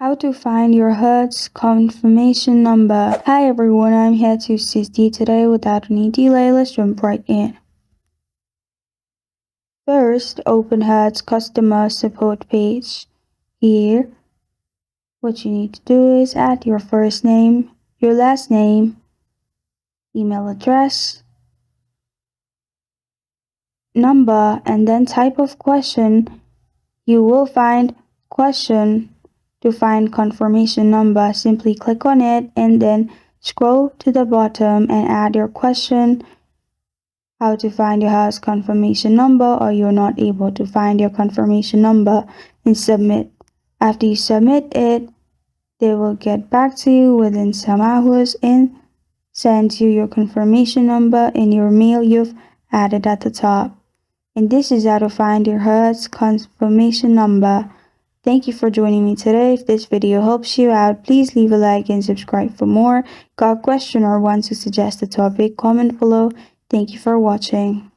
How to find your Hertz confirmation number. Hi everyone, I'm here to assist you today. Without any delay, let's jump right in. First, open Hertz customer support page. Here, what you need to do is add your first name, your last name, email address, number, and then type of question. You will find question to find confirmation number. Simply click on it and then scroll to the bottom and add your question, how to find your Hertz confirmation number, or you're not able to find your confirmation number, and submit. After you submit it, they will get back to you within some hours and send you your confirmation number in your mail you've added at the top. And this is how to find your Hertz confirmation number. Thank you for joining me today. If this video helps you out, please leave a like and subscribe for more. Got a question or want to suggest a topic? Comment below. Thank you for watching.